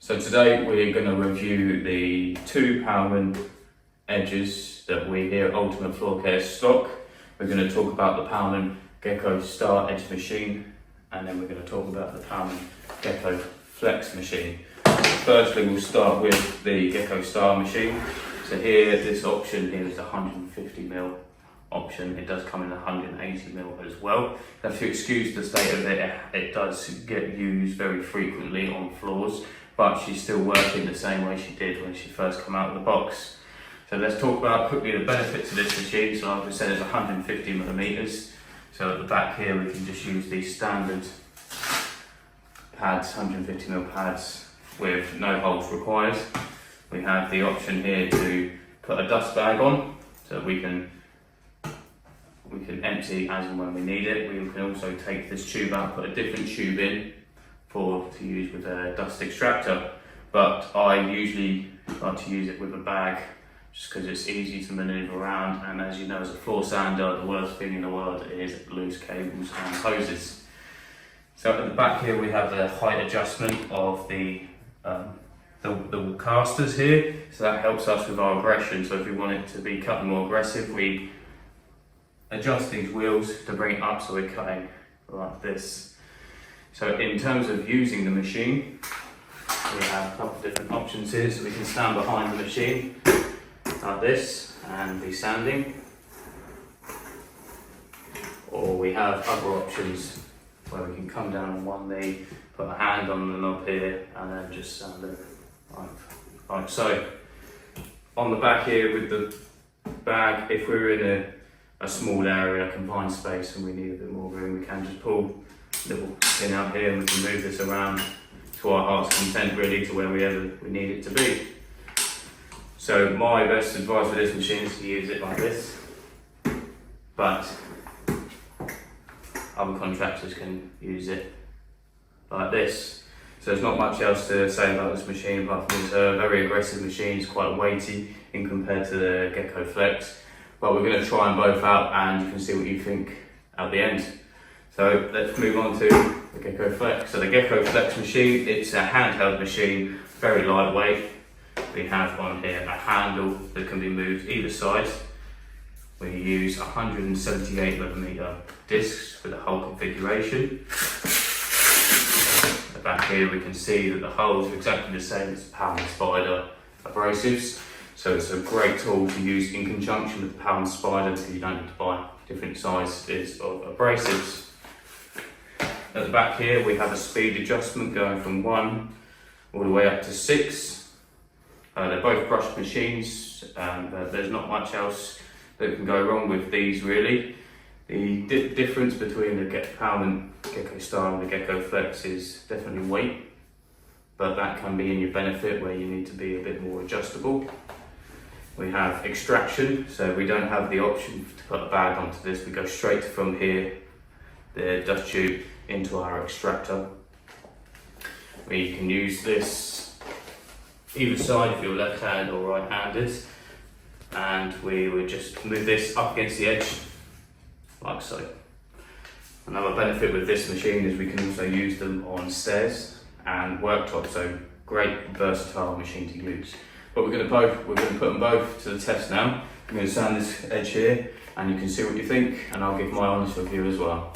So today we're going to review the two Pallmann edges that we here at Ultimate Floor Care stock. We're going to talk about the Pallmann Gecko Star edge machine, and then we're going to talk about the Pallmann Gecko Flex machine. Firstly, we'll start with the Gecko Star machine. So here, this option here is the 150mm option. It does come in 180mm as well. You have to excuse the state of it. It does get used very frequently on floors, but she's still working the same way she did when she first came out of the box. So let's talk about quickly the benefits of this machine. So like I said, it's 150mm. So at the back here, we can just use these standard pads, 150mm pads with no holes required. We have the option here to put a dust bag on, so we can empty as and when we need it. We can also take this tube out, put a different tube in to use with a dust extractor, but I usually like to use it with a bag just because it's easy to manoeuvre around, and as you know, as a floor sander, the worst thing in the world is loose cables and hoses. So at the back here we have the height adjustment of the casters here, so that helps us with our aggression. So if we want it to be cutting more aggressive, we adjust these wheels to bring it up so we're cutting like this. So in terms of using the machine, we have a couple of different options here. So we can stand behind the machine like this and be sanding, or we have other options where we can come down on one knee, put a hand on the knob here, and then just sand it like so. On the back here with the bag, if we're in a small area, a confined space, and we need a bit more room, we can just pull a little pin out here and we can move this around to our heart's content, really, to wherever we need it to be. So my best advice for this machine is to use it like this, but other contractors can use it like this. So there's not much else to say about this machine, apart from it's a very aggressive machine. It's quite weighty in compared to the Gecko Flex, but we're going to try them both out and you can see what you think at the end. So let's move on to the Gecko Flex. So the Gecko Flex machine, it's a handheld machine, very lightweight. We have on here a handle that can be moved either side. We use 178mm discs for the whole configuration. At the back here we can see that the holes are exactly the same as the Pallmann Spider abrasives. So it's a great tool to use in conjunction with the Pallmann Spider because you don't need to buy different sizes of abrasives. At the back here we have a speed adjustment going from 1 all the way up to 6. They're both brushed machines, and there's not much else that can go wrong with these, really. The difference between the Pallmann Gecko Star and the Gecko Flex is definitely weight, but that can be in your benefit where you need to be a bit more adjustable. We have extraction, so we don't have the option to put a bag onto this. We go straight from here, the dust tube, into our extractor. We can use this either side if you're left-handed or right-handed, and we would just move this up against the edge like so. Another benefit with this machine is we can also use them on stairs and worktops, so great versatile machine to use. But we're going to put them both to the test now. I'm going to sand this edge here and you can see what you think, and I'll give my honest review as well.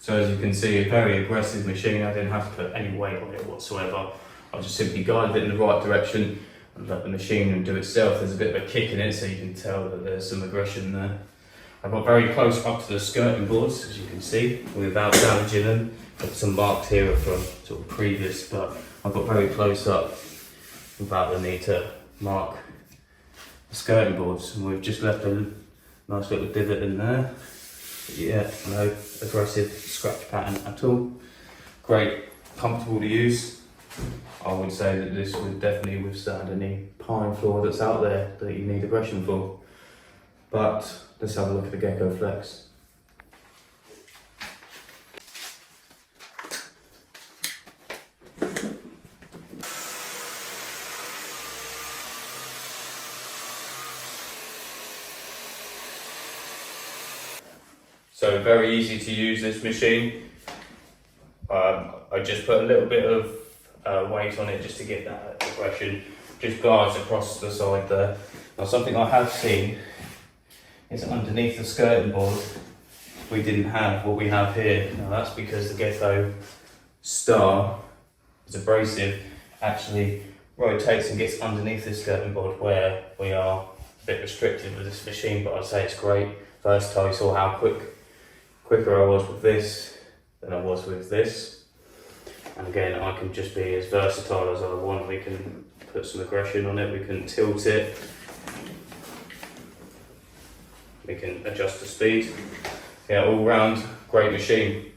So as you can see, a very aggressive machine. I didn't have to put any weight on it whatsoever. I just simply guided it in the right direction and let the machine do itself. There's a bit of a kick in it, so you can tell that there's some aggression there. I got very close up to the skirting boards, as you can see, without damaging them. Got some marks here from sort of previous, but I got very close up without the need to mark the skirting boards. And we've just left a nice little divot in there. Yeah, no aggressive scratch pattern at all. Great, comfortable to use. I would say that this would definitely withstand any pine floor that's out there that you need aggression for. But let's have a look at the Gecko Flex. So very easy to use this machine. I just put a little bit of weight on it just to get that aggression. Just glides across the side there. Now something I have seen is underneath the skirting board we didn't have what we have here. Now that's because the Gecko Star is abrasive, actually rotates and gets underneath the skirting board where we are a bit restricted with this machine, but I'd say it's great. Versatile. You saw how quicker I was with this than I was with this. And again, I can just be as versatile as I want. We can put some aggression on it, we can tilt it, we can adjust the speed. Yeah, all round great machine.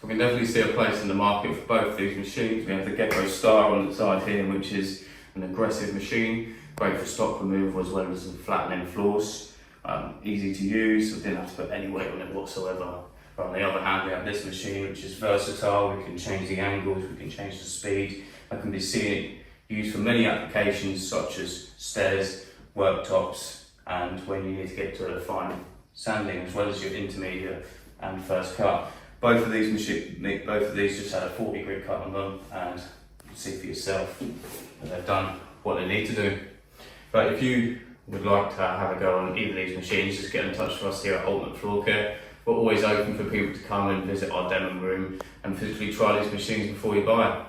We can definitely see a place in the market for both these machines. We have the Gecko Star on the side here, which is an aggressive machine, great for stock removal as well as flattening floors. Easy to use, we didn't have to put any weight on it whatsoever. But on the other hand, we have this machine which is versatile. We can change the angles, we can change the speed. I can be seeing it used for many applications such as stairs, worktops, and when you need to get to a fine sanding as well as your intermediate and first cut. Both of these just had a 40 grit cut on them, and you can see for yourself that they've done what they need to do. But if you would like to have a go on either of these machines, just get in touch with us here at Ultimate Floor Care. We're always open for people to come and visit our demo room and physically try these machines before you buy.